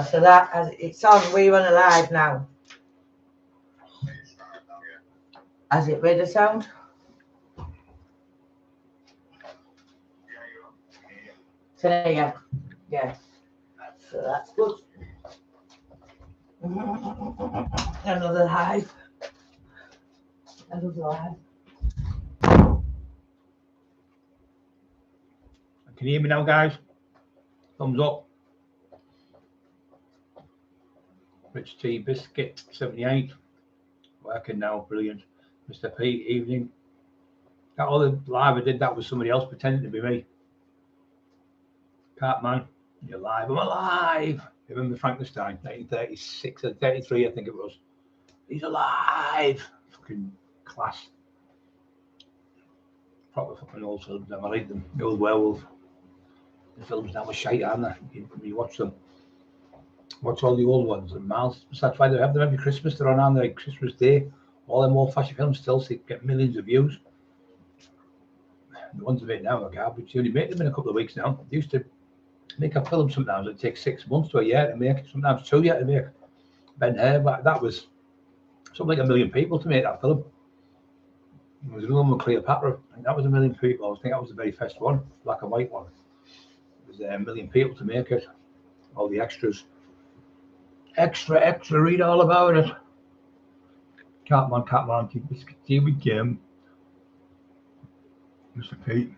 So that it's on. We're on live now. Has it made a sound? Today, yeah. So that's good. Another hive. Another hive. Can you hear me now, guys? Thumbs up. Rich Tea Biscuit 78. Working now, brilliant. Mr. P, evening. That other live I did, that was somebody else pretending to be me. Cartman, you're live. I'm alive. You remember Frankenstein, 1936 or 33, I think it was. He's alive. Fucking class. Proper fucking old films. I like them. The old werewolf. The films now are shite, aren't they? You watch them. Watch all the old ones and Miles. That's why they have them every Christmas. They're on like Christmas Day. All them old-fashioned films still get millions of views. The ones they make now are garbage. You only make them in a couple of weeks now. They used to make a film sometimes. It takes 6 months to a year to make. Sometimes 2 years to make. Ben-Hur, but that was something like 1 million people to make that film. There was another one with Cleopatra. I think that was 1 million people. I think that was the very first one, black and white one. It was 1 million people to make it. All the extras. Extra, read all about it. Catman, TV Jim. Mr. Pete.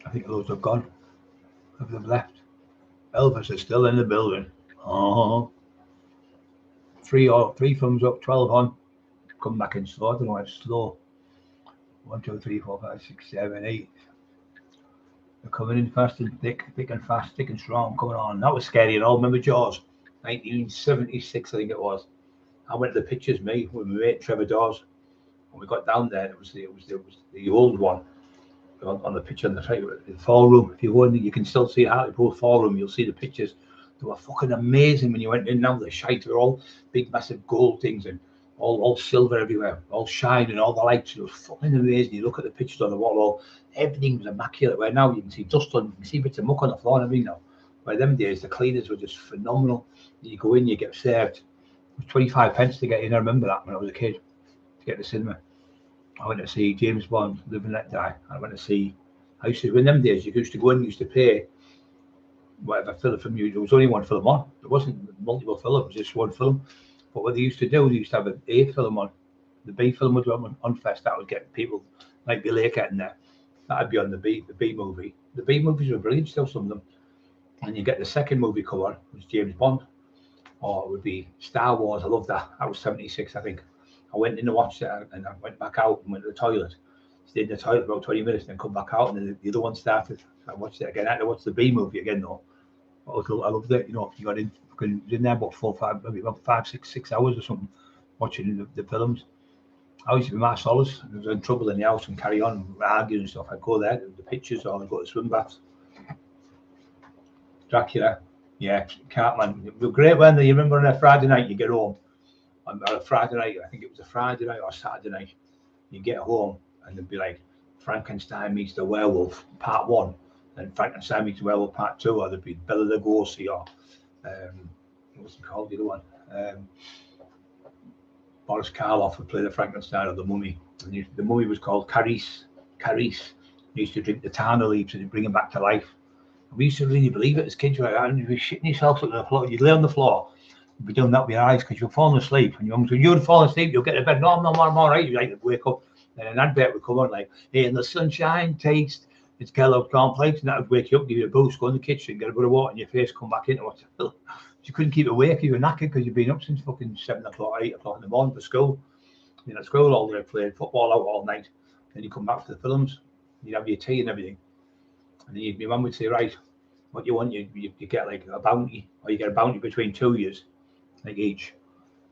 I think those have gone. Have them left? Elvis is still in the building. Oh. Three thumbs up, 12 on. Come back in slow. I don't know why it's slow. 1, 2, 3, 4, 5, 6, 7, 8. They're coming in fast and thick and fast, thick and strong, coming on. That was scary and all. Remember Jaws? 1976, I think it was. I went to the pictures, me, with my mate Trevor Dawes. When we got down there, it was the old one on the picture on the right, the fall room. If you go in, you can still see Hartlepool fall room. You'll see the pictures. They were fucking amazing when you went in. Now the shite were all big, massive gold things and all silver everywhere, all shining, all the lights. It was fucking amazing. You look at the pictures on the wall, everything was immaculate. Where now you can see dust on, you can see bits of muck on the floor and everything now. By them days, the cleaners were just phenomenal. You go in, you get served. It was 25 pence to get in. I remember that when I was a kid to get to the cinema. I went to see James Bond, Live and Let Die. I used to, in them days, you used to go in, you used to pay whatever film from you. There was only one film on. There wasn't multiple films, it was just one film. But what they used to do, they used to have an A film on. The B film would be on Fest. That would get people like Bill Aker in there. That'd be on the B movie. The B movies were brilliant, still some of them. And you get the second movie come on, which was James Bond. Or it would be Star Wars. I love that. That was 76, I think. I went in to watch it and I went back out and went to the toilet. Stayed in the toilet about 20 minutes and then come back out and then the other one started. So I watched it again. I had to watch the B movie again though. I loved it. You know, you got in there about 4 or 5, maybe about 5, 6 hours or something watching the films. I used to be my solace. I was in trouble in the house and carry on arguing and stuff. I'd go there, the pictures, or I'd go to swim baths. Dracula, yeah, Cartman. It was great when you remember on a Friday night you get home. On a Friday night, I think it was a Friday night or Saturday night. You get home and it'd be like Frankenstein meets the Werewolf Part 1, and Frankenstein meets the Werewolf Part 2, or there'd be Bela Lugosi or what's it called, the other one? Boris Karloff would play the Frankenstein or the Mummy. And the Mummy was called Carice. He used to drink the Tana leaves and he'd bring him back to life. And we used to really believe it as kids. You'd be shitting yourself on the floor. You'd lay on the floor. You'd be doing that with your eyes because you're falling asleep. And when you'd fall asleep, you'll get to bed. No, I'm all right. You'd like to wake up. And an advert would come on like, hey, in the sunshine, taste, it's Kellogg's cornflakes. And that would wake you up, give you a boost, go in the kitchen, get a bit of water in your face, come back into it. You couldn't keep awake. You were knackered because you'd been up since fucking 7 o'clock, 8 o'clock in the morning for school. You're at school all day, playing football out all night. Then you come back to the films, you'd have your tea and everything. And then your mum would say, right, what you want, you get like a bounty, or you get a bounty between 2 years, like each.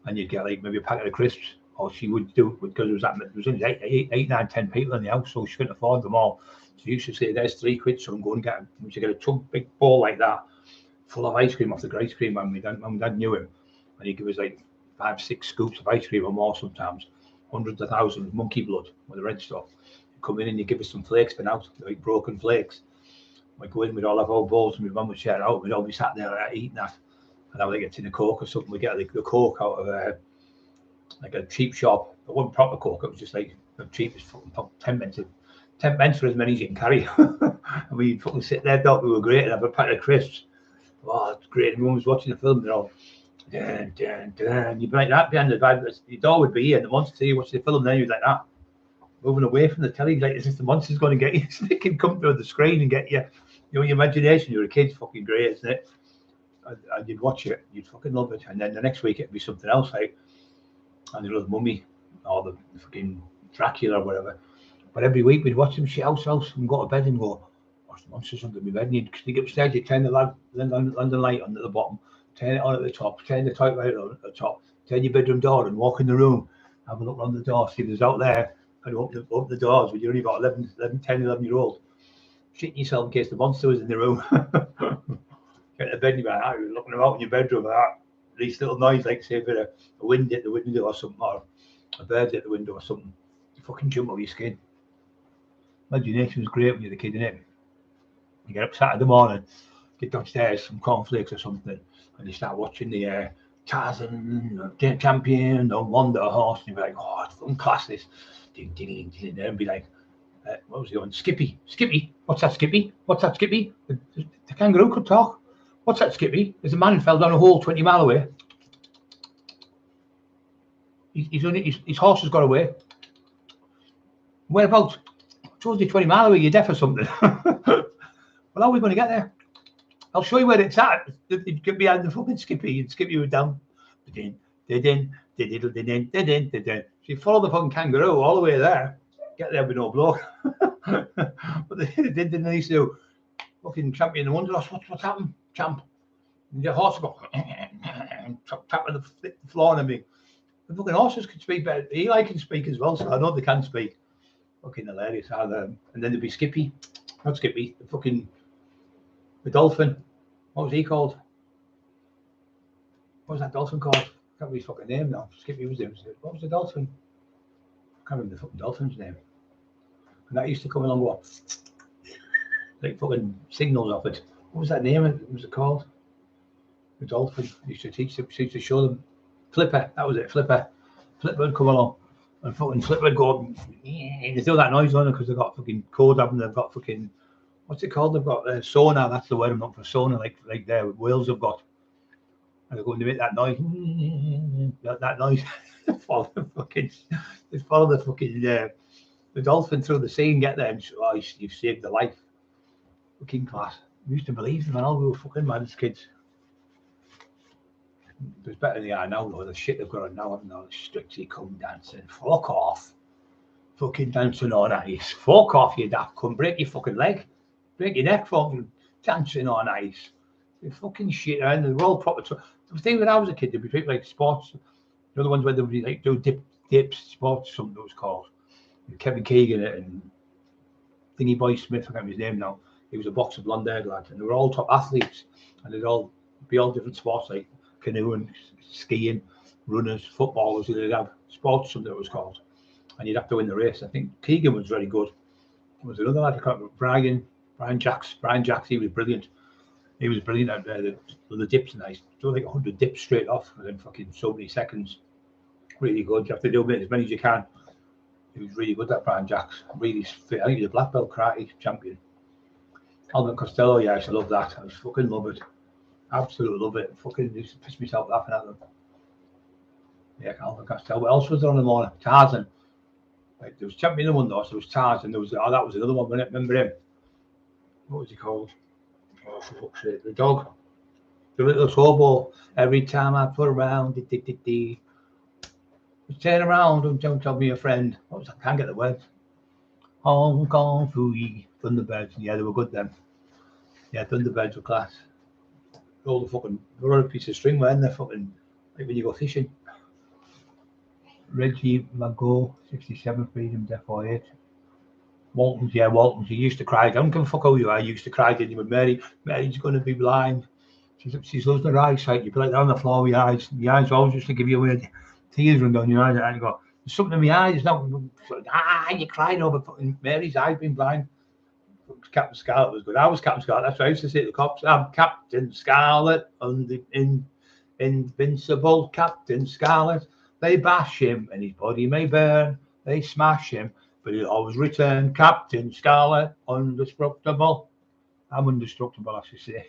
And you'd get like maybe a packet of crisps, or she would do, because there was only 8, 9, 10 people in the house, so she couldn't afford them all. So you used to say, there's £3, so I'm going to get them. You should get a big bowl like that, full of ice cream off the ice cream man. Mum and Dad knew him, and he'd give us like 5-6 scoops of ice cream or more sometimes, hundreds of thousands, monkey blood with the red stuff. He'd come in and he'd give us some flakes been out, like broken flakes. We'd go in, we'd all have our bowls, and my mum would share it out. We'd all be sat there eating that, and I would get in a Coke or something. We'd get like the Coke out of like a cheap shop. It wasn't proper Coke, it was just like the cheapest fucking 10 pence for as many as you can carry. And we'd fucking sit there, thought we were great, and have a packet of crisps. Oh, it's great. And mum was watching the film, they're all dun, dun, dun. You'd be like that behind the bed. Your door would be here, and the monster you watch the film, then you'd like that. Moving away from the telly, like as if the monster's going to get you. So they can come through the screen and get you. You know, your imagination, you're a kid's fucking great, isn't it? And you'd watch it, you'd fucking love it. And then the next week it'd be something else, like and the Mummy or the fucking Dracula or whatever. But every week we'd watch them shit house and go to bed and go, "What's the monsters under my bed?" And you'd get upstairs, you turn the London light on at the bottom, turn it on at the top, turn the type light on at the top, turn your bedroom door and walk in the room, have a look on the door, see if there's out there, and open the doors when you're only about 11-year-old. Shitting yourself in case the monster was in the room. Get to bed and you're like, you're looking about in your bedroom like that. These little noise, like say a wind hit the window or something, or a bird hit the window or something. You fucking jump over your skin. Imagination was great when you're a kid, innit? You get up Saturday morning, get downstairs, some cornflakes or something, and you start watching the Tarzan, Champion, or Wonder Horse, and you'd be like, oh, it's fucking class this. Ding, ding, ding, ding, and be like, what was he on? Skippy. What's that, Skippy? The kangaroo could talk. What's that, Skippy? There's a man who fell down a hole 20 miles away. His horse has got away. Whereabouts? I told you 20 miles away, you're deaf or something. Well, how are we going to get there? I'll show you where it's at. It could be behind the fucking Skippy, and Skippy was down. So you follow the fucking kangaroo all the way there, get there with no bloke. But they didn't used to do fucking Champion and Wonder Horse. What's happened, champ? And your horse go tapping the floor and everything. The fucking horses can speak better. Eli can speak as well, so I know they can speak. Fucking hilarious. And then there'd be Skippy, not Skippy, the dolphin. What was he called? What was that dolphin called? I can't remember his fucking name now. Skippy was him. What was the dolphin? I can't remember the fucking dolphin's name. And that used to come along like fucking signals off it. What was that name? What was it called? The dolphin. Used to show them. Flipper. That was it. Flipper would come along. And fucking Flipper would go up. They do that noise on it because they've got fucking code up and they've got fucking, what's it called? They've got sonar. That's the word I'm looking for. Sonar, like their whales have got. And they're going to make that noise. That noise. Follow the fucking the dolphin through the sea and get there. And you've saved the life. Fucking class. We used to believe them, and we were fucking mad as kids. It's better than they are now, though. The shit they've got on now, haven't they? Strictly come dancing. Fuck off. Fucking dancing on ice. Fuck off, you daft cunt. Break your fucking leg. Break your neck, fucking dancing on ice. You fucking shit, and they're all proper. The thing when I was a kid, there'd be people like sports. The other ones where they'd be like do dips, sports, something it was called. Kevin Keegan and Thingy Boy Smith, I can't remember his name now. He was a boxer, blonde haired lad, and they were all top athletes, and they'd all be all different sports like canoeing, skiing, runners, footballers. They'd have sports, something it was called, and you'd have to win the race. I think Keegan was very good. There was another lad, I can't remember, Brian Jacks. He was brilliant. He was brilliant at the dips, and I do like 100 dips straight off within fucking so many seconds. Really good. You have to do as many as you can. He was really good, that Brian Jacks. Really fit. I think he was a black belt karate champion. Albert Costello, yeah, I used to love that. I fucking love it. Absolutely love it. Fucking used to piss myself laughing at them. Yeah, Albert Costello. What else was there on the morning? Tarzan. Like, there was Champion and Wonder Horse, there was Tarzan, there was that was another one, remember him? What was he called? Oh, for fuck's sake, the dog. The little hobo. Every time I put around, turn around and don't tell me a friend. What was that? I can't get the words. Hong Kong Fooey. Thunderbirds. Yeah, they were good then. Yeah, Thunderbirds were class. All the fucking, they were on a piece of string, weren't they? Fucking, like when you go fishing. Reggie Mago, 67, Freedom, Death 48. Waltons, yeah, Waltons. He used to cry. I don't give a fuck who you are. He used to cry, didn't he? With Mary's going to be blind. She's losing her eyesight. You'd be like that on the floor with your eyes. Your eyes always used to give you weird tears run down your eyes. And you go, there's something in my eyes now. You're crying over fucking Mary's eyes being blind. Captain Scarlet was good. I was Captain Scarlet. That's what I used to say to the cops. I'm Captain Scarlet, invincible Captain Scarlet. They bash him and his body may burn. They smash him, but he'll always return. Captain Scarlet, indestructible. I'm indestructible, I should say.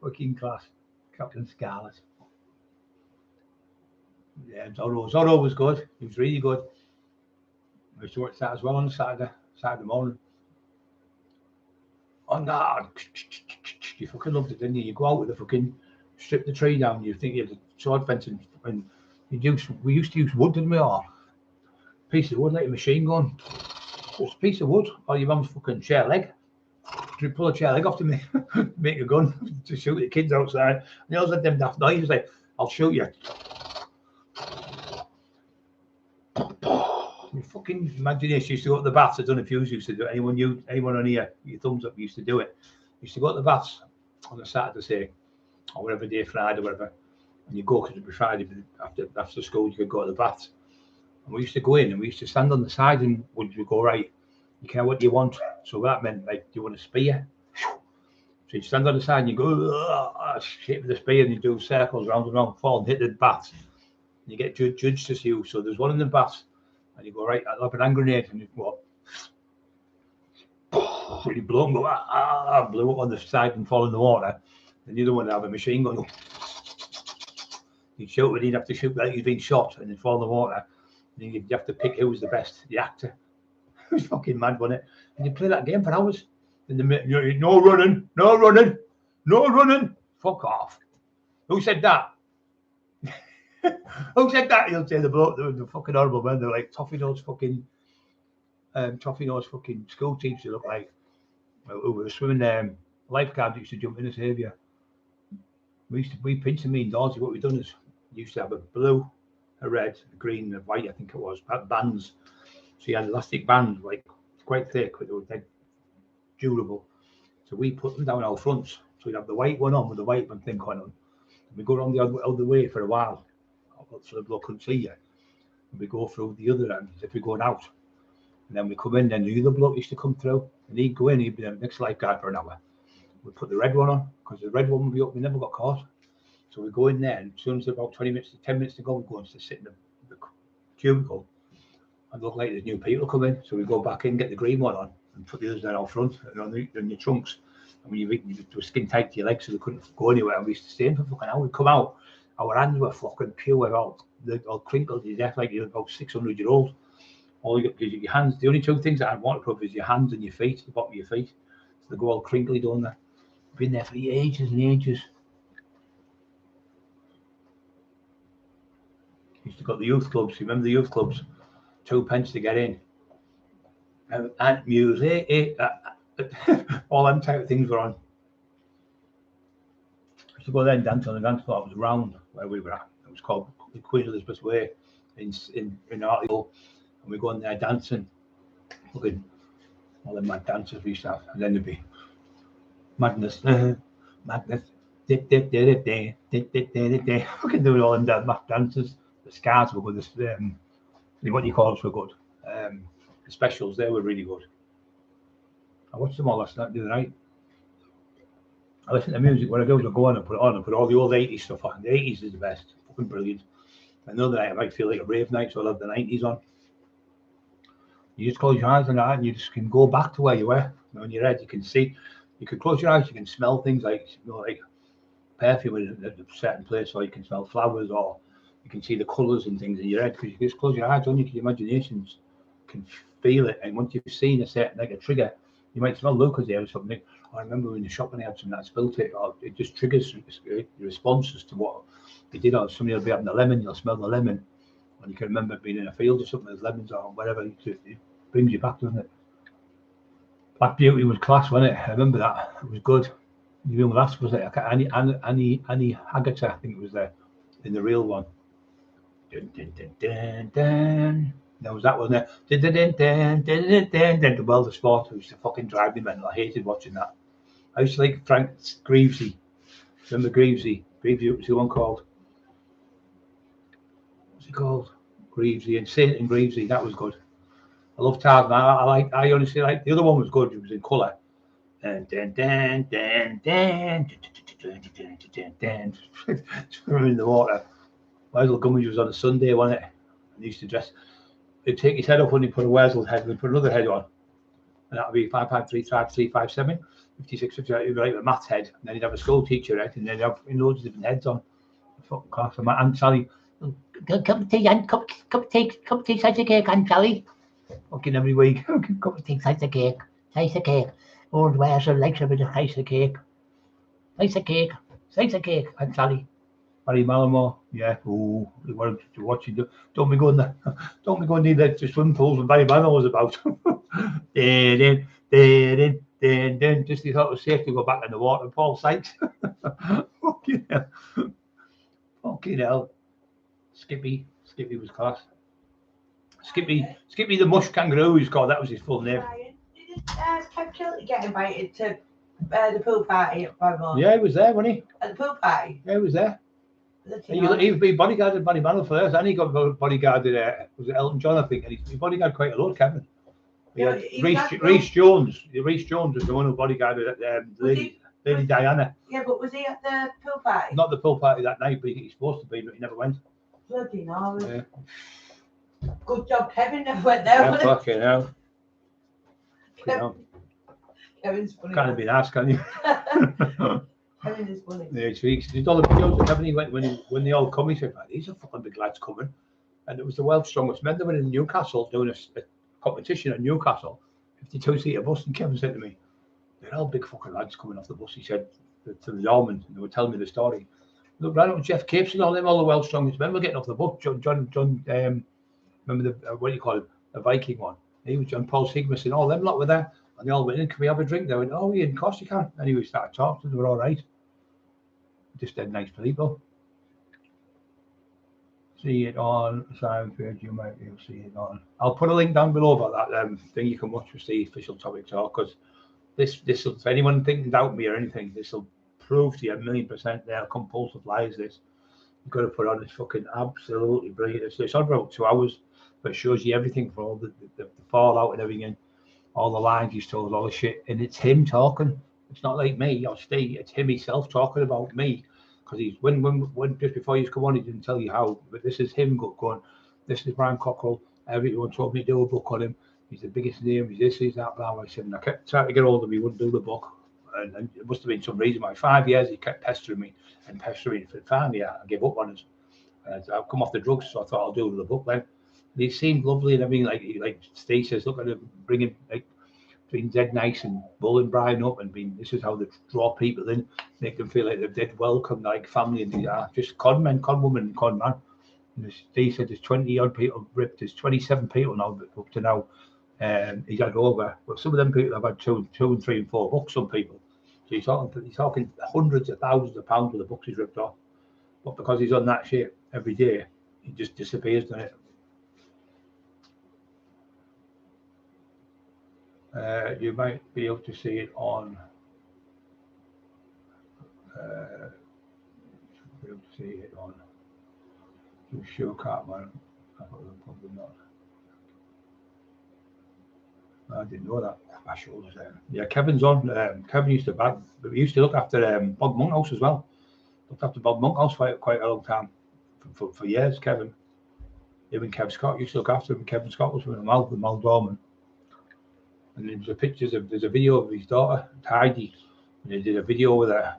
Fucking class. Captain Scarlet. Yeah, Zorro was good. He was really good. I used to watch that as well on Saturday morning. On that, you fucking loved it, didn't you? You go out with the fucking, strip the tree down, you think you have the sword fencing, and we used to use wood, didn't we? Or a piece of wood, like a machine gun. Just a piece of wood, or your mum's fucking chair leg. You pull a chair leg off to make a gun to shoot the kids outside. And they always had them daft noises like, I'll shoot you. Your fucking imagination used to go to the baths. I don't know if you used to do it. Anyone on here, your thumbs up, used to do it. Used to go to the baths on a Saturday, say, or whatever day, Friday, whatever. And you go, because it'd be Friday, but after school, you could go to the baths. And we used to go in and we used to stand on the side and would go, right, you can have what you want. So that meant, like, do you want a spear? So you stand on the side and you go, shape with the spear, and you do circles round and round, fall and hit the baths. And you get judged to you. So there's one in the baths. And you go, right, I'll have an hand grenade, and you go, and you blow and go, blow up on the side and fall in the water. And the other one would have a machine gun. You'd shoot, and you'd have to shoot like you'd been shot, and then fall in the water. And then you'd have to pick who was the best, the actor. It was fucking mad, wasn't it? And you play that game for hours. And no running, no running, no running. Fuck off. Who said that? Who said that? He'll say the bloke, the fucking horrible men. They're like toffee nose fucking school teachers. They look like who were swimming lifeguards used to jump in the saviour. We pinched them indoors. What we've done is we used to have a blue, a red, a green, a white. I think it was bands. So you had elastic bands, like quite thick, but they were dead durable. So we put them down our fronts. So we'd have the white one on with the white one thing on. And we go around the other way for a while. So the bloke couldn't see you. And we go through the other end as if we're going out. And then we come in, and the other bloke used to come through. And he'd go in, he'd be the next lifeguard for an hour. We put the red one on, because the red one would be up, we never got caught. So we go in there, and as soon as about 10 minutes to go, we go and sit in the cubicle. And look like there's new people coming. So we go back in, get the green one on, and put the others down out front, and on your trunks. And when you were skin tight to your legs, so they couldn't go anywhere. And we used to stay in for fucking hour. We'd come out, our hands were fucking pure, all crinkled to death, like you're about 600-year-old. All you got, your hands, the only two things that I'd waterproof is your hands and your feet, the bottom of your feet. So they go all crinkly, don't they? Been there for ages and ages. Used to go to the youth clubs. You remember the youth clubs? 2 pence to get in. And music, all them type of things were on. Used to go there and dance on the dance floor. It was round where we were at. It was called Queen Elizabeth's Way in Hartlepool. And we go in there dancing, looking all the mad dancers we used to have. And then there'd be madness, madness, fucking doing all them mad dances. The scars were good. What do you call us were good. The specials, they were really good. I watched them all last night, the other night. I listen to music. What I do is I go on and put it on and put all the old 80s stuff on. The 80s is the best. Fucking brilliant. Another night I might feel like a rave night, so I'll have the 90s on. You just close your eyes on that and you just can go back to where you were. In your head, you can see. You can close your eyes, you can smell things like, like perfume in a certain place, or you can smell flowers, or you can see the colours and things in your head, because you just close your eyes on you, because your imaginations can feel it. And once you've seen a certain, like a trigger, you might smell Lucozade or something. I remember in the shop when I had some that spilt it, or it just triggers your responses to what they did. Or somebody will be having a lemon, you'll smell the lemon, and you can remember being in a field or something, there's lemons or whatever. It brings you back, doesn't it? Black Beauty was class, wasn't it? I remember that. It was good. The real last was it? Annie Haggart, I think it was there in the real one. Dun, dun, dun, dun, dun. There was that, wasn't it? Dun, dun, dun, dun, dun, dun, dun. The World of Sport used to fucking drive me mental. I hated watching that. I used to like Frank Greavesy. Remember Greavesy? Greavesy was the one called. What's it called? Greavesy and Saint and Greavesy. That was good. I love Tarzan. I honestly like the other one was good. It was in colour. And swimming in the water. My little Gummies was on a Sunday, wasn't it? And he used to dress. He'd take his head up when he put a Wurzel's head, and he'd put another head on. And that would be 5535357, 56, 58. He'd be like a maths head. And then he'd have a school teacher head, and then he'd have loads of different heads on. Fucking class. And my Aunt Sally, cup of tea, Aunt, cup of tea, slice of cake, Aunt Sally. Fucking every week. Cup of tea, slice of cake, slice of cake. Old Wurzel likes a bit of slice of cake. Slice of cake, Aunt Sally. Barry Mallamore, yeah. Oh, we wanted to watch you. Don't be going there. Don't be going near the swimming pools when Barry Mallamore was about. Just he thought it was safe to go back in the water and Paul Sykes. Fucking hell. Fucking hell. Skippy was class. Skippy the mush kangaroo, he's called. That was his full name. Did Cockerill get invited to the pool party at Bradmore? Yeah, he was there, wasn't he? At the pool party? Yeah, he was there. He bodyguarded Barry Manilow first, and he got bodyguarded. Was it Elton John? I think, and he bodyguarded quite a lot, Kevin. Reece Jones. Reece Jones was the one who bodyguarded Lady Diana. Yeah, but was he at the pool party? Not the pool party that night, but he's supposed to be, but he never went. Bloody no. Yeah. Good job, Kevin never went there. Yeah, fucking hell. Kevin's funny. Can't be asked, can you? Kevin is funny. Yeah, so he did all the videos of Kevin. He went when they all come. He said, "Man, these are fucking big lads coming," and it was the world's strongest men. They were in Newcastle doing a competition at Newcastle, 52-seater bus. And Kevin said to me, "They're all big fucking lads coming off the bus." He said to the doorman, and they were telling me the story. Look, right up Jeff Capes and all them, all the world's strongest men were getting off the bus. John, remember the what do you call him, the Viking one? He was John Paul Sigmas and all them lot were there. And they all went in, can we have a drink? They went, oh, yeah, of course you can. Anyway, we started talking, they were all right. Just dead nice people. See it on Soundford, you'll see it on. I'll put a link down below about that thing you can watch with the official topic talk, because this will, if anyone thinking doubt me or anything, this will prove to you 1,000,000% they're compulsive lies. This you've got to put on. It's fucking absolutely brilliant. It's on about 2 hours, but it shows you everything for all the fallout and everything. All the lines he's told, all the shit, and it's him talking. It's not like me or Steve. It's him himself talking about me, because he's when just before he's come on, he didn't tell you how, but this is him going. This is Brian Cockerill. Everyone told me to do a book on him. He's the biggest name. He's this, he's that. Blah. I said, and I kept trying to get hold of him. He wouldn't do the book, and it must have been some reason why. 5 years he kept pestering me and pestering. For finally, I gave up on it. I've come off the drugs, so I thought I'll do the book then. And he seemed lovely and everything. Like Steve says, look at him, bringing like being dead nice and bullying Brian up and being. This is how they draw people in, make them feel like they're dead welcome, like family, and these are just con men, con women, and con man. And Steve said there's 20 odd people ripped. There's 27 people now up to now. He's had over. Well, some of them people have had two and 3 and 4 books. Some people. So he's talking hundreds of thousands of pounds of the books he's ripped off. But because he's on that shit every day, he just disappears, doesn't it? You might be able to see it on. Be able to see it on. Show Cartman. Probably not. I didn't know that. My shoulders there. Yeah, Kevin's on. Kevin used to look after Bob Monkhouse as well. Looked after Bob Monkhouse for quite a long time, for years. Kevin, even Kev Scott used to look after him. Kevin Scott was with Mal Dorman. And there's a video of his daughter, Heidi, and they did a video with her,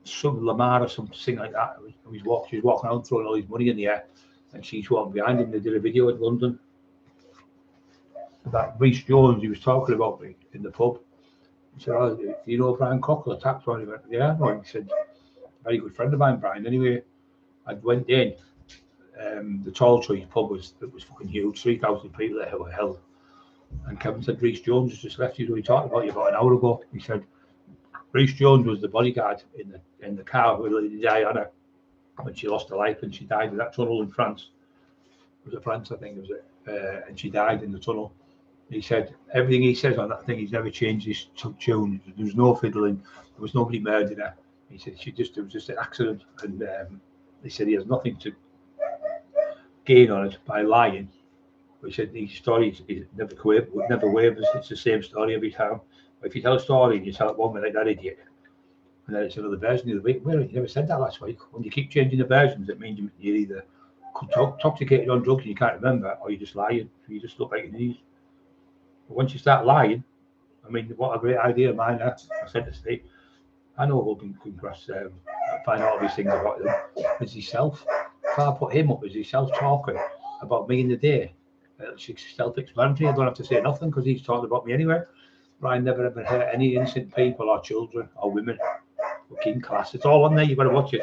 some Lamar or something like that. She's walking around throwing all his money in the air, and she's walking behind him. They did a video in London. That Reece Jones, he was talking about me in the pub. He said, oh, do you know Brian Cockerill, tax one? He went, yeah, no. He said, very good friend of mine, Brian. Anyway, I went in, the Tall Tree pub was fucking huge, 3,000 people that were held. And Kevin said, Reece Jones has just left you. We talked about you about an hour ago. He said, Reece Jones was the bodyguard in the car with Lady Diana when she lost her life and she died in that tunnel in France. It was France, I think, was it? And she died in the tunnel. He said, everything he says on that thing, he's never changed his tune. There was no fiddling. There was nobody murdering her. He said it was just an accident, and he said he has nothing to gain on it by lying. But he said these stories would never wavers. It's the same story every time. But if you tell a story and you tell it one minute, that idiot, and then it's another version of the week. Well, you never said that last week. When you keep changing the versions, it means you're either intoxicated on drugs and you can't remember, or you're just lying. You just look like an idiot. But once you start lying, I mean, what a great idea of mine. I said to Steve, I know Hogan can find out all these things about him. It's himself. If I put him up as himself talking about me in the day, it's self-explanatory. I don't have to say nothing because he's talking about me anyway. But I never ever hurt any innocent people or children or women. Fucking class. It's all on there. You've got to watch it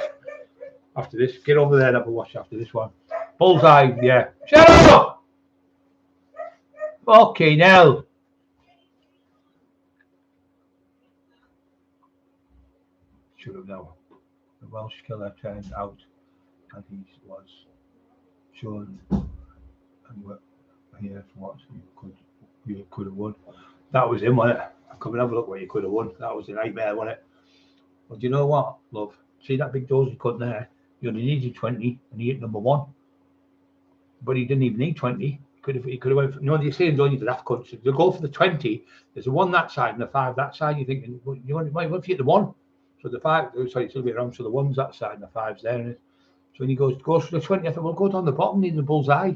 after this. Get over there and have a watch after this one. Bullseye, yeah. Shut up! Fucking hell. Should have known. The Welsh killer turned out and he was shown and were here for what you could have won. That was him, wasn't it? Come and have a look what you could have won. That was a nightmare, wasn't it? Well, do you know what, love? See that big dozy cut there? You only needed 20 and he hit number 1. But he didn't even need 20. He could have went for, the Assyrians only did half cuts. If you go for the 20, there's a 1 that side and a 5 that side. You're thinking, well, you might want to hit the 1. So the 5, sorry, it's a little bit around. So the 1's that side and the 5's there. And so when he goes for the 20, I thought, well, go down the bottom, needing the bullseye,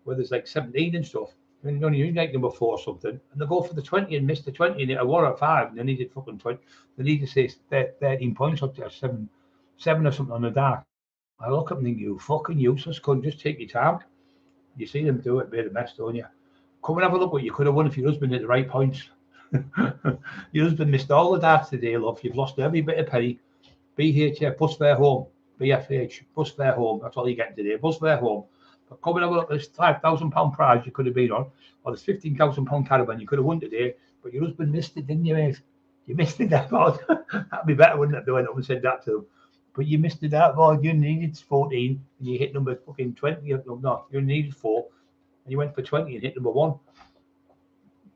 where there's like 17 and stuff. And you only need like number 4 or something. And they go for the 20 and miss the 20 and hit a 1 or 5. And they needed fucking 20. They needed to say 13 points up to 7 or something on the dark. I look at them and think, you fucking useless, couldn't just take your time. You see them do it, made a mess, don't you? Come and have a look what you could have won if your husband hit the right points. Your husband missed all the darts today, love. You've lost every bit of penny. BHF, bus fare home. BFH, bus fare home. That's all you're getting today, bus fare home. But come and have a look, there's £5,000 prize you could have been on, or there's £15,000 caravan you could have won today, but your husband missed it, didn't you, mate? You missed it, that board. That'd be better, wouldn't it, if they went up and said that to them? But you missed it, that board. You needed 14, and you hit number fucking 20. No, you needed 4, and you went for 20 and hit number 1.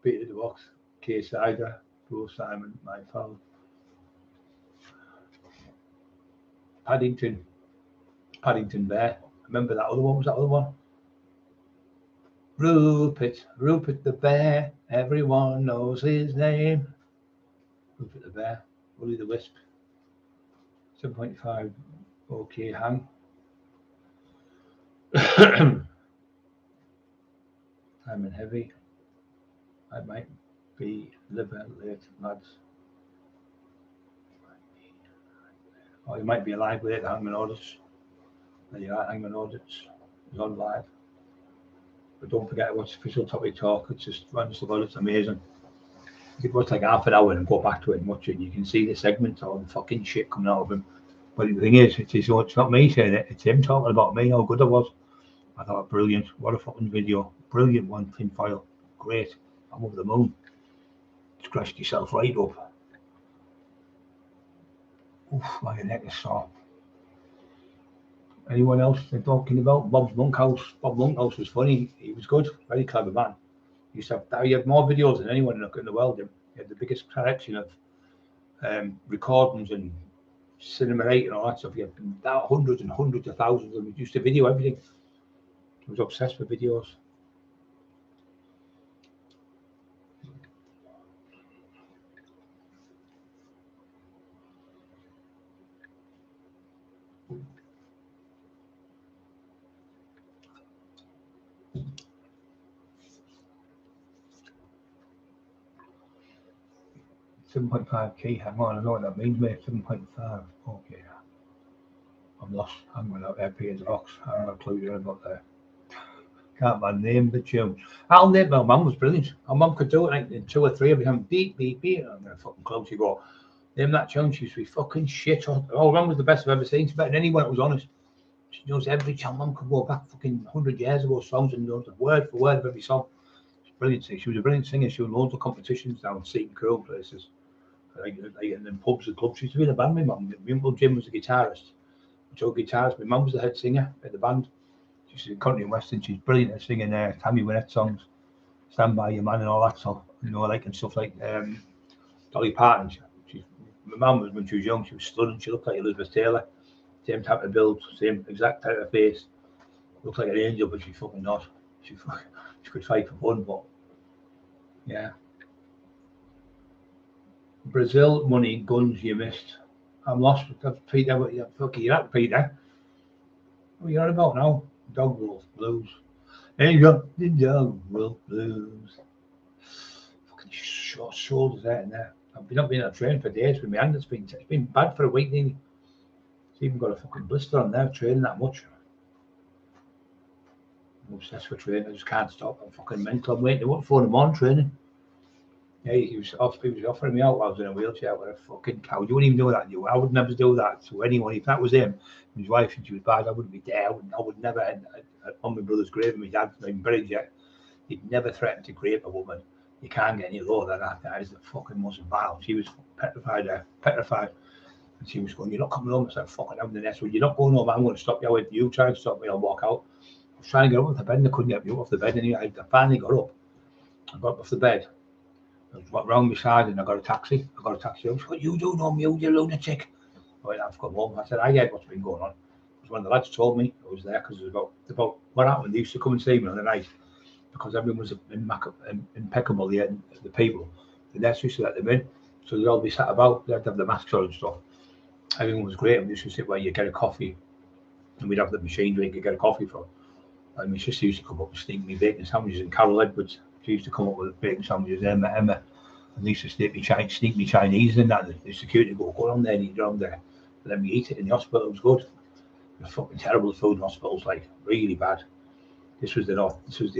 Beat the box. K Cider, Bro Simon, my pal. Paddington Bear. Remember that other one? Was that other one? Rupert the Bear. Everyone knows his name. Rupert the Bear. Willie the Wisp. 7.5. Okay, hang. I'm in heavy. I might be liver late, lads. Or you might be alive late, Hangman Audits. There you are, Hangman Audits is on live. But don't forget to watch Official Topic Talk. It's just run stuff out, it's amazing. You could watch like half an hour and go back to it and watch it. And you can see the segments, all the fucking shit coming out of him. But the thing is, it's not me saying it, it's him talking about me, how good I was. I thought, brilliant. What a fucking video. Brilliant one, thin file. Great. I'm over the moon. Scratched yourself right up. Oof, my neck is sore. Anyone else they're talking about? Bob's Monkhouse. Bob Monkhouse was funny. He was good. Very clever man. He had more videos than anyone in the world. He had the biggest collection of recordings and Cinema 8 and all that stuff. He had hundreds and hundreds of thousands of them. He used to video everything. He was obsessed with videos. $7.5k. Hang on, I know what that means, mate. 7.5. Okay. I'm lost. I'm going out there, Peter's box. I haven't got a clue you're about there. Can't man name the tune. I'll name my mum was brilliant. My mum could do it like in 2 or 3 every time. Beep, beep, beep. I'm going to fucking close you go. Name that tune. She used to be fucking shit. Oh, mum was the best I've ever seen. She's better than anyone that was honest. She knows every song. Mum could go back fucking 100 years ago songs and knows word for word of every song. She's brilliant. She was a brilliant singer. She won loads of competitions down Seaton Cool places. Like in pubs and clubs. She used to be in a band, my mum. My uncle Jim was a guitarist. So guitarist. My mum was the head singer at the band. She's in country and western. She's brilliant at singing Tammy Wynette songs, Stand By Your Man and all that stuff. You know, like and stuff like Dolly Parton. She's My mum was, when she was young, she was stunning. She looked like Elizabeth Taylor. Same type of build, same exact type of face. Looked like an angel, but she's fucking not. She could fight for fun, but yeah. Brazil, money, guns, you missed. I'm lost. That's Peter. What you fucking that Peter? What are you on about now? Dog Wolf Blues. There you go. The Dog Wolf Blues. Fucking short shoulders out in there. I've not been on a train for days with my hand. It's been bad for a week nearly. It's even got a fucking blister on there training that much. I'm obsessed with training. I just can't stop. I'm fucking mental. I'm waiting to phone him on training. Yeah, he was offering me out while I was in a wheelchair with a fucking cow. You wouldn't even know that, you. I would never do that to anyone. If that was him, his wife, and she was bad, I wouldn't be there. I would never, on my brother's grave, and my dad's not even buried yet. He'd never threatened to rape a woman. You can't get any lower than that. That is the fucking most vile. She was petrified. And she was going, "You're not coming home." It's like, fucking out in the nest. Well, you're not going home. I'm going to stop you. With you try and stop me, I'll walk out. I was trying to get up off the bed and I couldn't get me up off the bed. And I finally got up. I got up off the bed. I went round my side and I got a taxi. I got a taxi. She "What you doing home, you lunatic?" I went, "I've come home." I said, "I get what's been going on." Because when the lads told me I was there, because it was about what happened. They used to come and see me on the night because everyone was impeccable. The people, the nurse used to let them in, so they'd all be sat about. They'd have the masks on and stuff. Everyone was great. We used to sit where you get a coffee, and we'd have the machine where you could get a coffee from. And my sister used to come up and sneak me bacon sandwiches. And Carol Edwards, she used to come up with bacon sandwiches. Emma, and they used to sneak me Chinese in that. The security go on there and eat around there. And then we eat it in the hospital. It was good. It was fucking terrible food in hospitals, like really bad. This was the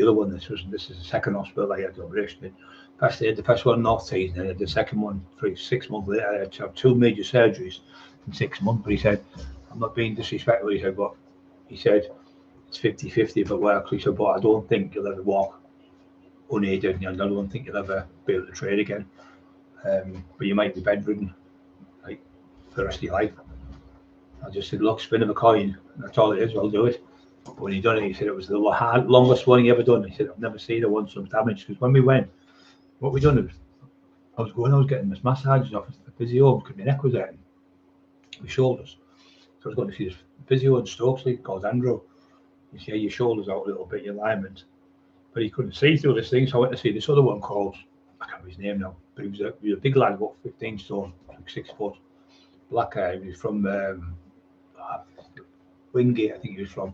other one. This is the second hospital I had the operation in. The first one North Tees, and the second one 6 months later. I had to have 2 major surgeries in 6 months. But he said, "I'm not being disrespectful," he said, but he said, "It's 50-50 if it works." He said, "But I don't think you'll ever walk unaided, and I don't think you'll ever be able to trade again. But you might be bedridden, like, for the rest of your life." I just said, "Look, spin of a coin. That's all it is. I'll do it." But when he done it, he said it was the longest one he ever done. He said, "I've never seen a one so damaged." Because when we went, what we done was, I was getting this massages off the physio because my neck was hurting, my shoulders. So I was going to see this physio in Stokesley called Andrew. He said, "Your shoulders out a little bit, your alignment." But he couldn't see through this thing, so I went to see this other one called, I can't remember his name now, but he was a big lad, about 15 stone, like 6 foot, black hair. He was from Wingate, I think he was from.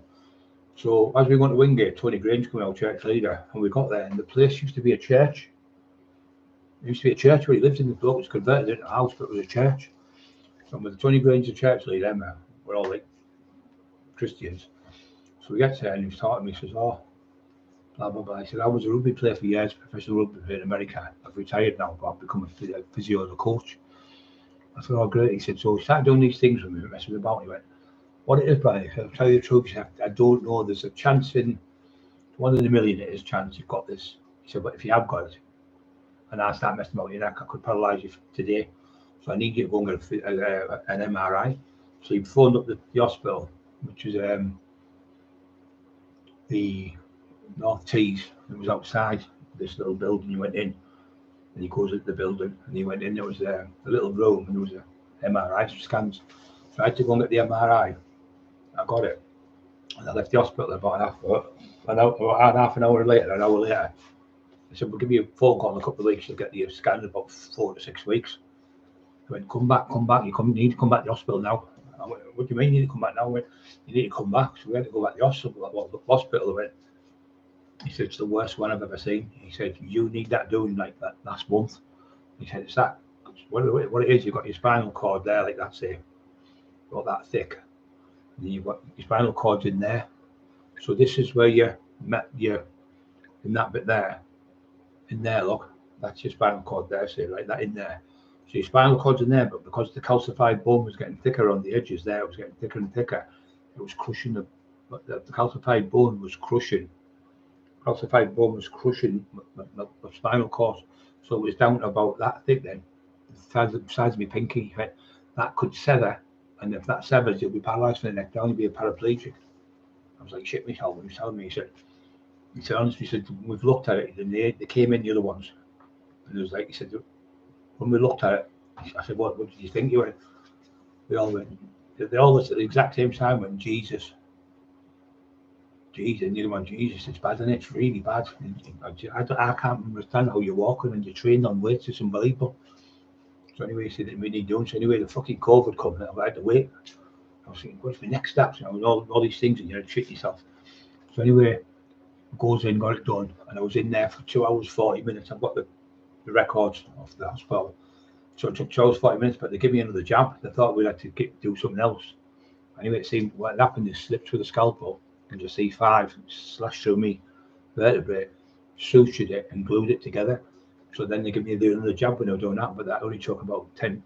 So as we went to Wingate, Tony Grange came out, church leader, and we got there, and the place used to be a church. It used to be a church where he lived in. The bloke was converted into a house, but it was a church. And with Tony Grange, the church leader, Emma, we're all like Christians. So we get there, and he was talking to me. He says, "Oh, blah blah blah." I said, "I was a rugby player for years, professional rugby player in America. I've retired now, but I've become a physio and a coach." I said, "Oh, great." He said, "So he started doing these things with me, messing about." He went, "What it is, Brian, I said, I'll tell you the truth. He said, I don't know. There's a chance in 1 in a million. It is a chance you've got this." He said, "But if you have got it, and I start messing about your neck, I could paralyse you today. So I need you to go and get an MRI." So he phoned up the hospital, which was the North Tees. It was outside this little building. You went in, and he goes into the building, and he went in. There was a little room, and there was a MRI scans. So I had to go and get the MRI. I got it, and I left the hospital about half an hour later. They said, "We'll give you a phone call in a couple of weeks. You'll get your scan in about 4 to 6 weeks." I went, "Come back. You need to come back to the hospital now." I went, "What do you mean you need to come back now?" I went, "You need to come back." So we had to go back to the hospital. I went, he said, "It's the worst one I've ever seen." He said, "You need that doing like that last month." He said, "It's that. What it is, you've got your spinal cord there, like that's it. Not that thick. And you've got your spinal cord's in there. So this is where you met your, in that bit there. In there, look. That's your spinal cord there, say, like that in there. So your spinal cord's in there, but because the calcified bone was getting thicker on the edges there, it was getting thicker and thicker. It was crushing the calcified bone was crushing. Calcified bone was crushing the spinal cord. So it was down to about that thick then, the size of my pinky. That could sever, and if that severs, you'll be paralysed from the neck down, you'll be a paraplegic. I was like, shit myself when he was telling me. He said, honestly, he said, we've looked at it, and they came in the other ones. And it was like, he said, when we looked at it, I said, what did you think? He went, we all went, they all at the exact same time went, Jesus. Jesus, and the other one, Jesus, it's bad, and it's really bad. I can't understand how you're walking and you're trained on weights. It's unbelievable. So anyway, he said, we need doing. So anyway, the fucking COVID coming, I had to wait. I was thinking, what's my next steps? You know, all these things, and you're shit yourself. So anyway, goes in, got it done, and I was in there for 2 hours 40 minutes. I've got the records of the hospital. So it took 2 hours 40 minutes, but they gave me another jab. They thought we'd have to do something else. Anyway, it seemed what happened is slipped through the scalpel and just C5 slashed through me vertebrae, sutured it and glued it together. So then they give me another jab when they were doing that, but that only took about 20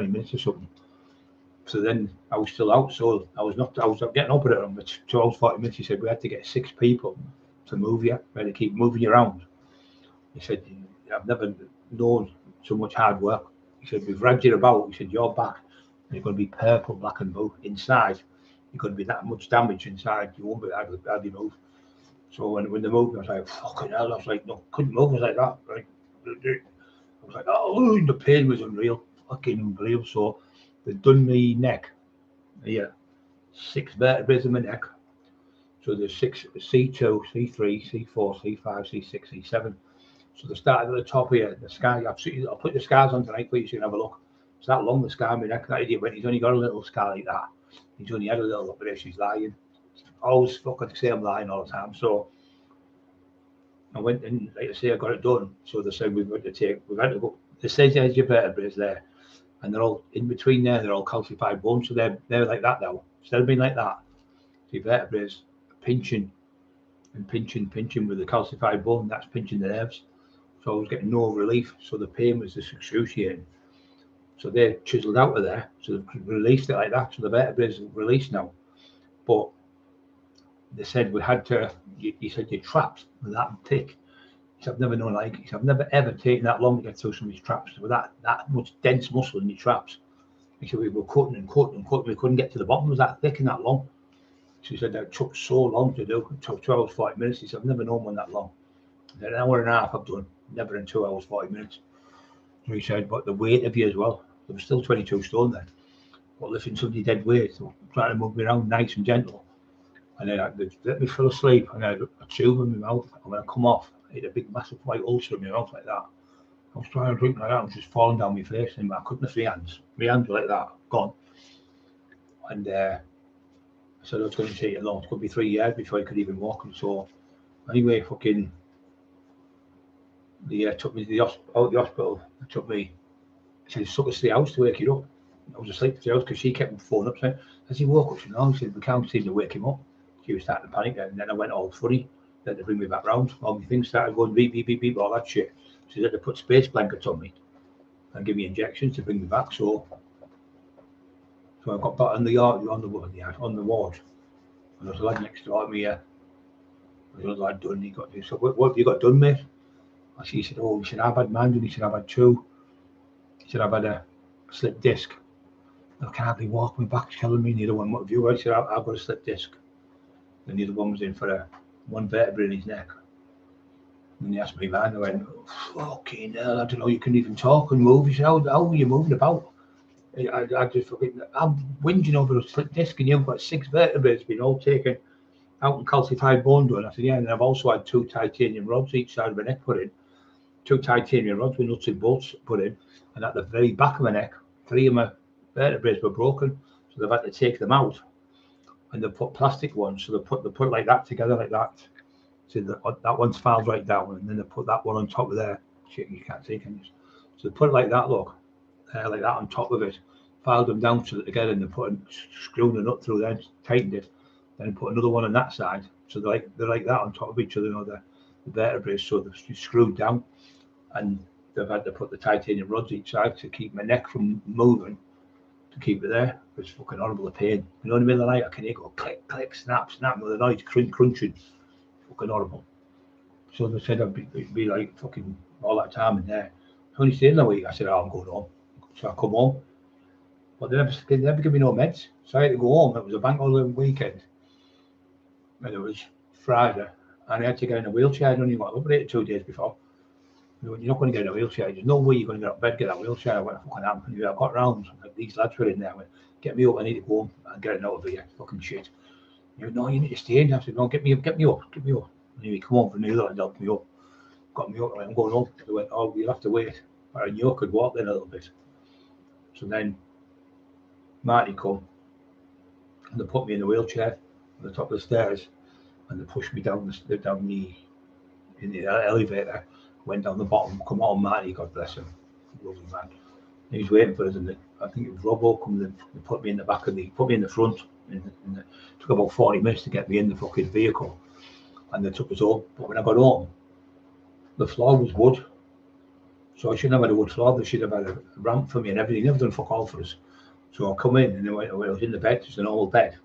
minutes or something. So then I was still out, so I was getting up at it on 2 hours 40 minutes. He said we had to get 6 people to move you, we had to keep moving you around. He said, I've never known so much hard work. He said, we've dragged you about. He said, your back, you're going to be purple, black and blue inside. You're going to be that much damage inside. You won't be able to move. So when they moved, I was like, fucking hell. I was like, no, couldn't move. I was like that. Right? I was like, oh, the pain was unreal. Fucking unbelievable. So they'd done me neck. Yeah, 6 vertebrae in my neck. So there's 6, C2, C3, C4, C5, C6, C7. So they started at the top here, the scar. I'll put the scars on tonight for you so you can have a look. It's that long, the scar on my neck. That idiot went, he's only got a little scar like that. He's only had a little up there, she's lying. Always fucking say I'm lying all the time. So I went in, like I say, I got it done. So they said we've had to go. They said there's your vertebrae there. And they're all in between there, they're all calcified bones. So they're like that now. Instead of being like that, the vertebrae pinching and pinching with the calcified bone, that's pinching the nerves. So I was getting no relief. So the pain was just excruciating. So they're chiseled out of there. So they've released it like that. So the vertebrae is released now. But they said we had to, he said you're trapped with that thick. He said, I've never known like it. I've never ever taken that long to get through some of these traps with that much dense muscle in your traps. He said we were cutting and cutting and cutting. We couldn't get to the bottom. It was that thick and that long. So he said that took so long to do. It took 2 hours 40 minutes. He said I've never known one that long. An hour and a half I've done, never in 2 hours 40 minutes. So he said, but the weight of you as well. There was still 22 stone then. But lifting somebody dead weight, so trying to move me around nice and gentle. And then they let me fall asleep, and I had a tube in my mouth. And when I come off, I had a big, massive white ulcer in my mouth like that. I was trying to drink like that, and just falling down my face, and I couldn't lift my hands. My hands were like that, gone. And I said, it's going to take long. It's going to be 3 years before I could even walk. And so, anyway, fucking, they took me to the hospital. They took me, he said, took us to the house to wake you up. I was asleep at the house because she kept phoning up saying, as he woke up, she said, we can't seem to wake him up. She was starting to panic, and then I went all funny. Then they bring me back round. All my things started going beep, beep, beep, beep, all that shit. She said they put space blankets on me and give me injections to bring me back. So I got back on the ward. And there was a lad next door to me here. There was a lad done. He got this. So what have you got done, mate? He said, oh, he said, I've had mine. He said, I've had 2. He said, I've had a slip disc. I can hardly walk. My back's killing me. The other one, what have you? I said, I've got a slip disc. And the other one was in for one vertebra in his neck. And he asked me, man, I went, fucking hell, I don't know, you can even talk and move. He said, how are you moving about? I just fucking, I'm whinging over a slip disc, and you've got 6 vertebrae been all taken out and calcified bone done. I said, yeah, and I've also had 2 titanium rods each side of my neck put in. 2 titanium rods with nuts and bolts put in. And at the very back of my neck, 3 of my vertebrae were broken. So they've had to take them out. And they put plastic ones, so they put like that together, like that. So that one's filed right down, and then they put that one on top of there. Shit, you can't see, can you? So they put it like that, look, like that on top of it, filed them down so that together, and they screwed the nut through there, tightened it, then put another one on that side. So they're like that on top of each other, the vertebrae. So they're screwed down, and they've had to put the titanium rods each side to keep my neck from moving. To keep it there. It's fucking horrible pain. You know, in the middle of the night, I can hear go click, click, snap, snap with the noise, crunching. Fucking horrible. So they said I'd be like fucking all that time in there. I only stayed in a week. I said, oh, I'm going home. So I come home. But they never give me no meds. So I had to go home. It was a bank holiday weekend. And it was Friday. And I had to get in a wheelchair. I'd only got operated 2 days before. You're not going to get in a wheelchair. There's no way you're going to get up bed, get that wheelchair. I went, fucking happened. I got round. Like, these lads were in there. I went, get me up. I need to go home and get it out of here. Fucking shit. You know, no, you need to stay in. I said, no, get me up. And he come on from the other and helped me up. Got me up. I went, I'm going home. They went, oh, you'll have to wait. But I knew I could walk then a little bit. So then Marty come and they put me in the wheelchair at the top of the stairs and they pushed me down in the elevator. Went down the bottom, come on, Marty, God bless him, lovely man. He was waiting for us, and I think it was Robbo come. They put me in the back put me in the front. It took about 40 minutes to get me in the fucking vehicle, and they took us home. But when I got home, the floor was wood, so I shouldn't have had a wood floor. They should have had a ramp for me and everything. Never done fuck all for us. So I come in, and I was in the bed, just a normal bed.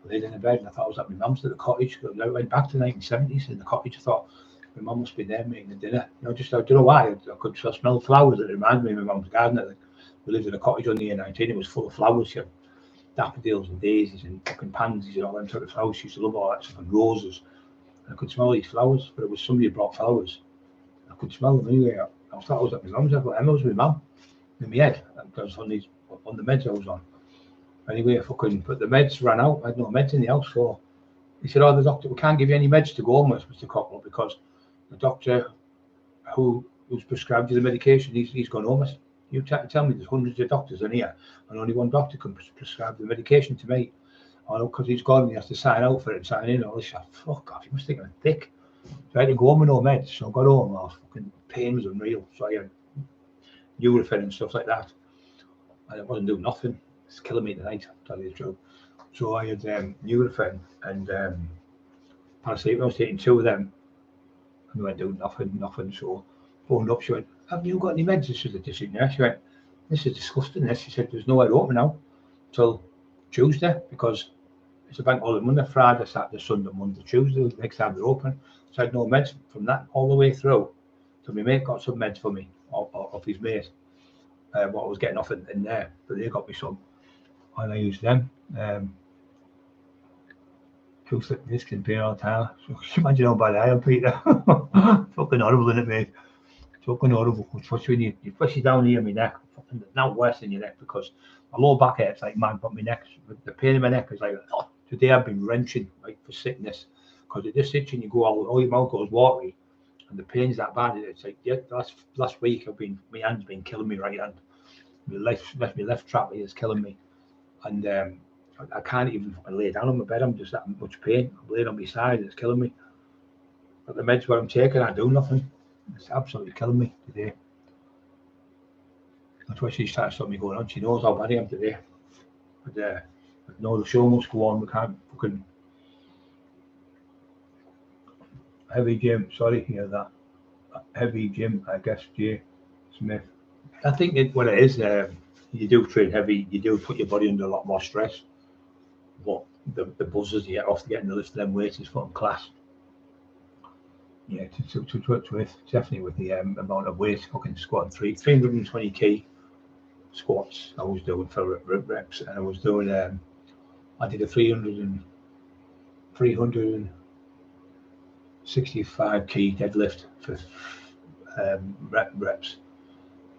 I laid in the bed, and I thought I was at my mum's at the cottage. I went back to the 1970s in the cottage. I thought, my mum must be there making the dinner. You know, just I don't know why. I could smell flowers. It reminded me of my mum's garden. We lived in a cottage on the A19. It was full of flowers. You know, daffodils and daisies and fucking pansies and all them sort of flowers. She used to love all that stuff and roses. And I could smell these flowers, but it was somebody who brought flowers. I could smell them anyway. I thought I was at my mum's. I thought Emma was my mum in my head. I was on the meds I was on. Anyway, but the meds ran out. I had no meds in the house, so he said, "Oh, the doctor, we can't give you any meds to go home with, Mr. Cockerill, because the doctor who's prescribed you the medication, he's gone home. You tell me there's hundreds of doctors in here, and only one doctor can prescribe the medication to me. Oh, no, because he's gone and he has to sign out for it and sign in. All this shit. Fuck off, you must think I'm thick." So I had to go home with no meds. So I got home, fucking pain was unreal. So I had Nurofen and stuff like that. And it wasn't doing nothing. It's killing me tonight, I'll tell you the truth. So I had Nurofen and paracetamol. I was taking 2 of them. And we went doing nothing. So phoned up, she went, "Have you got any meds?" This is the district nurse. She went, "This is disgusting." She said, "There's nowhere open now till Tuesday because it's a bank holiday Monday, Friday, Saturday, Sunday, Monday, Tuesday. The next time they're open." So I had no meds from that all the way through. So my mate got some meds for me off his mate. What I was getting off in there, but they got me some, and I used them. Too thick this can be all the time. So imagine how bad I am, Peter. Fucking horrible, isn't it, mate? Fucking horrible. Especially when you push it down here in my neck. Fucking now worse in your neck because my lower back hurts like mad, but my neck, the pain in my neck is like, oh, today I've been wrenching like for sickness because it just itching. You go all your mouth goes watery, and the pain's that bad. It's like, yeah, last week my hand's been killing me, right hand. My left trap is killing me, and I can't even lay down on my bed. I'm just that much pain. I'm laying on my side. It's killing me. But the meds what I'm taking, I do nothing. It's absolutely killing me today. That's why she's trying to stop me going on. She knows how bad I am today. But no, the show must go on. We can't fucking heavy Jim. Sorry to hear that. Heavy Jim, I guess, J. Smith. I think what it is, you do train heavy. You do put your body under a lot more stress. But the buzzers you get off getting the lift of them weights is fucking class. Yeah, to work with, definitely with the amount of weight, fucking squatting 320 kg squats I was doing for reps, and I was doing I did a 365 kg deadlift for reps,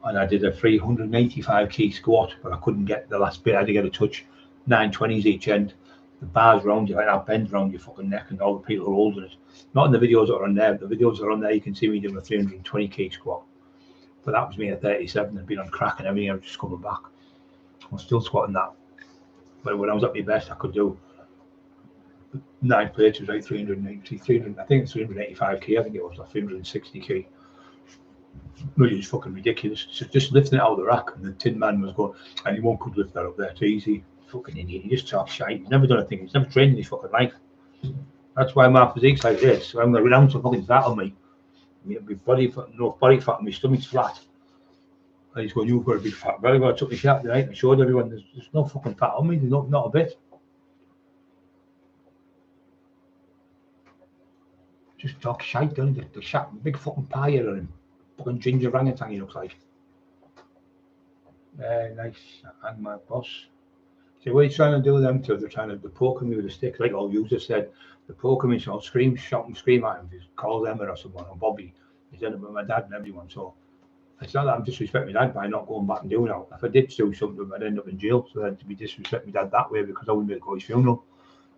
and I did a 385 kg squat, but I couldn't get the last bit. I had to get a touch 920s each end. The bars around you, like that bend around your fucking neck, and all the people are holding it. Not in the videos that are on there. The videos that are on there, you can see me doing a 320 kg squat. But that was me at 37 and been on crack and everything. I was just coming back. I'm still squatting that. But when I was at my best, I could do 9 plates. It was like 300. I think it's 385 kg. I think it was like 360 kg. Really, just fucking ridiculous. Just lifting it out of the rack, and the tin man was going, "Anyone could lift that up there. It's easy." Fucking idiot. He just talks shite. He's never done a thing. He's never trained in his fucking life. That's why my physique's like this. I'm going to renounce a fucking fat on me. My body fat, no body fat, and my stomach's flat. And he's going, "You've got a big fat belly." Well, I took my shot tonight and I showed everyone there's no fucking fat on me. There's not a bit. Just talk shite, doesn't he? The shot, big fucking pie on him. Fucking ginger orangutan he looks like. Nice. And my boss. So what are you trying to do with them two? They're poking me with a stick, like all users said. They're poking me, so I'll scream at him. Just call them or someone, or Bobby. He's ended up with my dad and everyone. So it's not that I'm disrespecting my dad by not going back and doing it. If I did do something, I'd end up in jail. So then to be disrespecting my dad that way because I wouldn't be able to go to his funeral.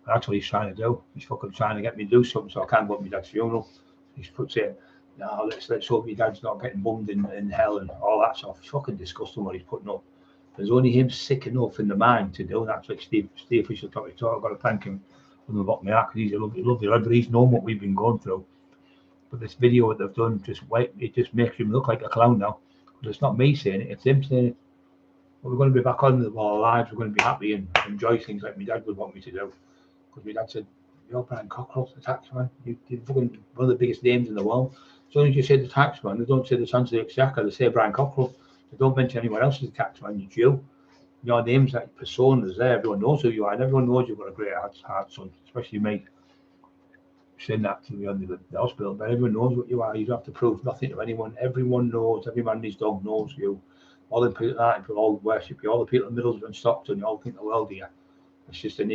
And that's what he's trying to do. He's fucking trying to get me to do something so I can't go to my dad's funeral. He's saying, no, let's hope your dad's not getting bummed in hell and all that stuff. It's fucking disgusting what he's putting up. There's only him sick enough in the mind to do that. Like Steve Fisher topic talk. I've got to thank him from the bottom of my heart because he's a lovely lad, but he's known what we've been going through. But this video that they've done it just makes him look like a clown now. But it's not me saying it, it's him saying it. But we're going to be back on our lives, we're going to be happy and enjoy things like my dad would want me to do. Because my dad said, you're Brian Cockerill, the taxman. You're fucking one of the biggest names in the world. As soon as you say the taxman, they don't say the Chancellor of the Exchequer, they say Brian Cockerill. They don't mention anyone else as the taxman, it's you. Your name's like personas there, everyone knows who you are, and everyone knows you've got a great heart, son, especially me. Saying that to me on the hospital, but everyone knows what you are. You don't have to prove nothing to anyone. Everyone knows, every man and his dog knows you. All the people that all worship you, all the people in Middlesbrough and Stockton, you all think the world of you. It's just a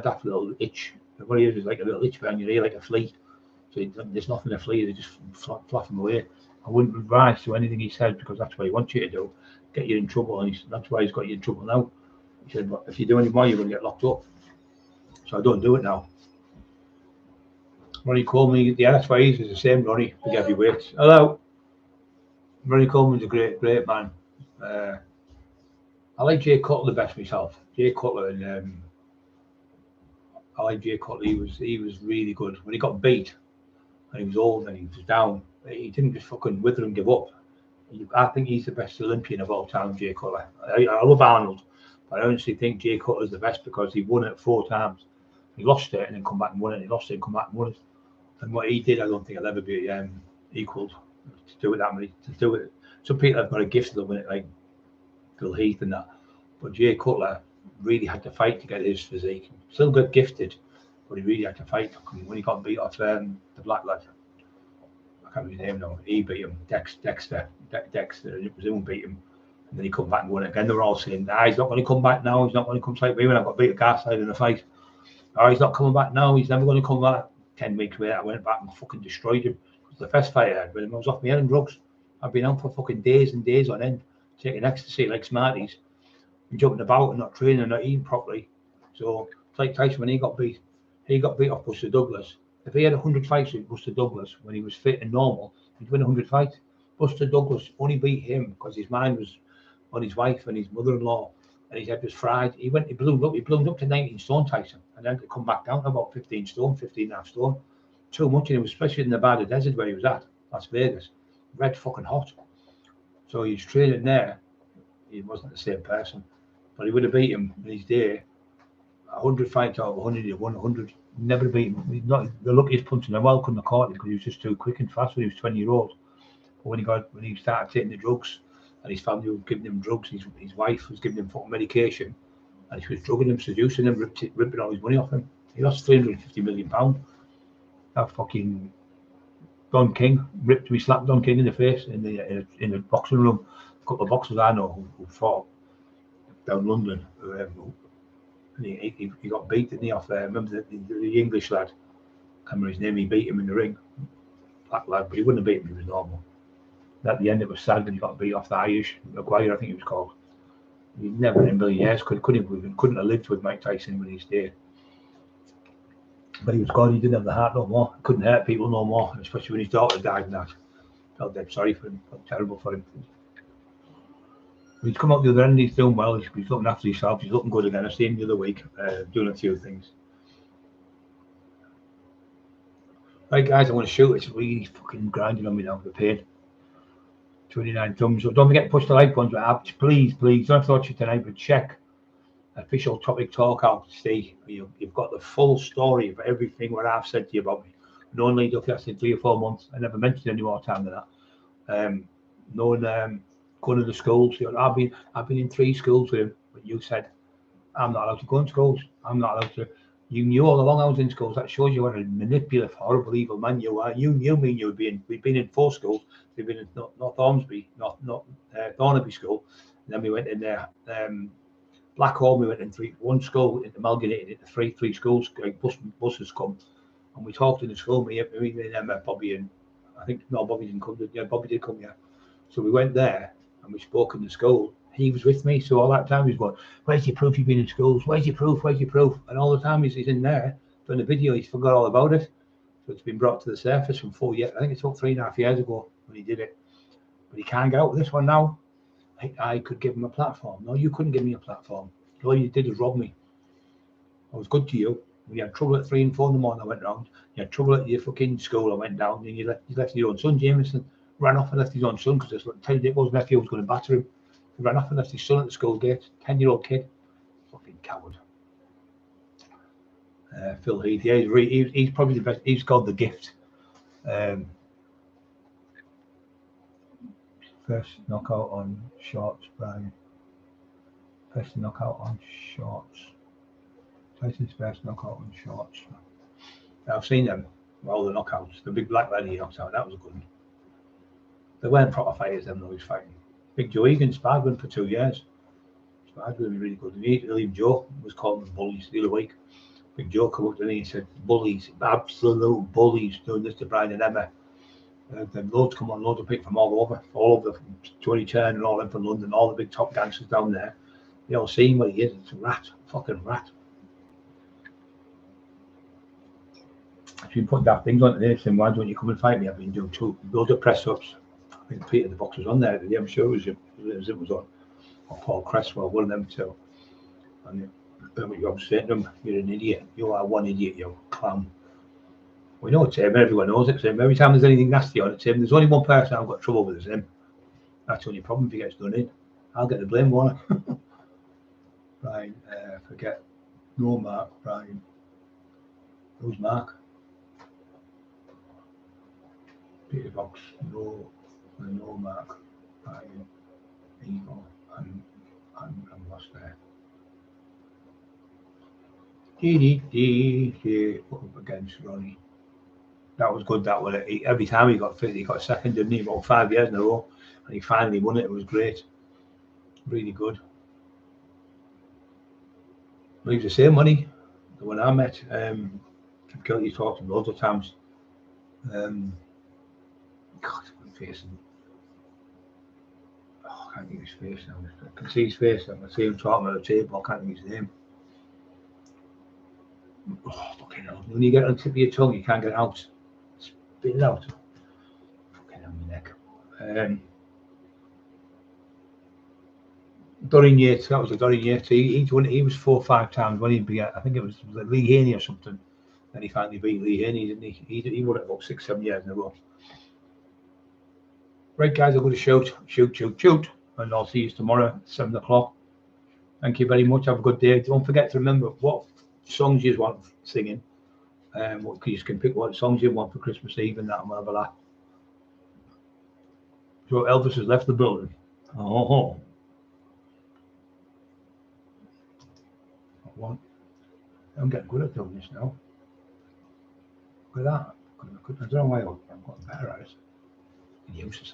daft little itch. What it is like a little itch behind your ear, like a flea. So there's nothing to flee, they just fluff him away. I wouldn't advise to anything he said because that's what he wants you to do, get you in trouble, and that's why he's got you in trouble now. He said, but if you do any more, you're going to get locked up. So I don't do it now. Ronnie Coleman, yeah, that's why he's the same Ronnie, big heavyweight. Hello. Ronnie Coleman's a great man. I like Jay Cutler the best myself. Jay Cutler, and I like Jay Cutler. He was really good. When he got beat and he was old and he was down, he didn't just fucking wither and give up. I think he's the best Olympian of all time, Jay Cutler. I love Arnold, but I honestly think Jay Cutler's the best because he won it 4 times. He lost it and then come back and won it. He lost it and come back and won it. And what he did, I don't think I'll ever be equalled to do it that many. To do it, some people have got a gift of it, like Phil Heath and that. But Jay Cutler really had to fight to get his physique. Still got gifted, but he really had to fight. When he got beat off the black lad, I can't remember his name now. He beat him. Dexter. Zoom beat him, and then he come back and won it again. They were all saying, "Nah, he's not going to come back now. He's not going to come fight me when I got beat at Garside in a fight. Oh, he's not coming back now. He's never going to come back." 10 weeks later, I went back and fucking destroyed him. The first fight I had with him, I was off my head and drugs. I've been out for fucking days and days on end, taking ecstasy like Smarties, and jumping about and not training and not eating properly. So it's like Tyson when he got beat off Buster Douglas. If he had 100 fights with Buster Douglas when he was fit and normal, he'd win 100 fights. Buster Douglas only beat him because his mind was on his wife and his mother-in-law, and his head was fried. He ballooned up to 19 stone, Tyson, and then to come back down to about 15 and a half stone. Too much, and it was especially in the Nevada desert where he was at, Las Vegas, red fucking hot. So he was training there. He wasn't the same person, but he would have beat him in his day. 100 fights out of 100, he won 100. Never beat him. He's not the luckiest puncher in the world. Couldn't have caught him because he was just too quick and fast when he was 20-year-old. But when he started taking the drugs, and his family was giving him drugs, his wife was giving him fucking medication, and he was drugging him, seducing him, ripping all his money off him. He lost £350 million. That fucking Don King slapped Don King in the face in the boxing room. A couple of boxers I know who fought down London. He got beat, didn't he? Off there. Remember the English lad? I can't remember his name. He beat him in the ring. Black lad, but he wouldn't have beat him. He was normal. At the end, it was sad when he got beat off the Irish Maguire, I think he was called. He never in a million years couldn't have lived with Mike Tyson when he's there. But he was gone. He didn't have the heart no more. He couldn't hurt people no more, especially when his daughter died and that. I felt dead sorry for him. Felt terrible for him. But he's come out the other end. He's doing well. He's looking after himself. He's looking good again. I seen him the other week doing a few things. Right, guys, I want to shoot. It's really fucking grinding on me now, the pain. 29 thumbs up. Don't forget to push the like button. Please, don't have to watch it tonight, but check official topic talk out to see you've got the full story of everything what I've said to you about me. No one lead up to 3 or 4 months. I never mentioned any more time than that. Going to the schools. I've been in 3 schools with him, but you said I'm not allowed to go in schools. I'm not allowed to. You knew all along I was in schools. That shows you what a manipulative, horrible, evil man you are. You knew me. We've been in 4 schools. We've been in North Ormsby, not Thornaby School. And then we went in there. Blackhall, we went in 1 school, amalgamated into 3 schools. Like buses come, and we talked in the school. Me and Bobby and I think, no, Bobby didn't come. Yeah, Bobby did come, yeah. So we went there and we spoke in the school. He was with me. So all that time he's going, where's your proof you've been in schools? Where's your proof? Where's your proof? And all the time he's in there doing the video, he's forgot all about it. So it's been brought to the surface from 4 years. I think it's about 3.5 years ago when he did it. But he can't get out with this one now. I could give him a platform. No, you couldn't give me a platform. All you did was rob me. I was good to you. When you had trouble at 3 and 4 in the morning, I went round. You had trouble at your fucking school, I went down. And you left your own son, Jameson, ran off and left his own son because I tell you, it wasn't nephew was going to batter him. He ran off and left his son at the school gate. 10-year-old kid. Fucking coward. Phil Heath. Yeah, he's probably the best. He's called The Gift. First knockout on shorts, Brian. First knockout on shorts. Tyson's first knockout on shorts. I've seen them, all the knockouts. The big black lady he knocked out, that was a good one. They weren't proper fighters, them though, he was fighting. Big Joe Egan sparred with him for 2 years. Sparred with him really good. William Joe was calling them bullies the other week. Big Joe come up to me and said, bullies, absolute bullies, doing this to Brian and Emma. Then loads come on, loads of people from all over, from Tony Chen and all them from London, all the big top gangsters down there. They all seen what he is. It's a rat, fucking rat. I've been putting daft things on today saying, why don't you come and fight me? I've been doing loads of press ups. I think Peter the Box was on there. I'm sure it was on. Or Paul Cresswell, one of them two. And I'm saying to him, you're an idiot. You are one idiot, you clown. We know it's him, everyone knows it's him. Every time there's anything nasty on, it's him. There's only one person I've got trouble with, it's him. That's the only problem if he gets done in. I'll get the blame, won't I? Brian, forget. No Mark, Brian. Who's Mark? Peter Box, no Mark, Brian, Eagle, and I'm lost there. Put up against Ronnie. That was good, that was it. Every time he got fit, he got second, didn't he? About 5 years in a row. And he finally won it. It was great. Really good. But he's the same money. The one I met. He talked to him loads of times. God, I'm facing. Oh, I can't think of his face now. I can see his face. I can see him talking at the table. I can't think of his name. Oh, fucking hell. When you get on the tip of your tongue, you can't get it out. Spit it out. Fucking on your neck. Dorian Yates, that was a Dorian Yates. He was 4 or 5 times when he beat, I think it was Lee Haney or something. Then he finally beat Lee Haney, didn't he? He won it about 6, 7 years in a row. Right, guys, I'm going to shoot. And I'll see you tomorrow at 7 o'clock. Thank you very much. Have a good day. Don't forget to remember what songs you want singing. You can pick what songs you want for Christmas Eve and that, and we'll have a laugh. So Elvis has left the building. Oh. I'm getting good at doing this now. Look at that. I don't know why I've got better at it. Useless.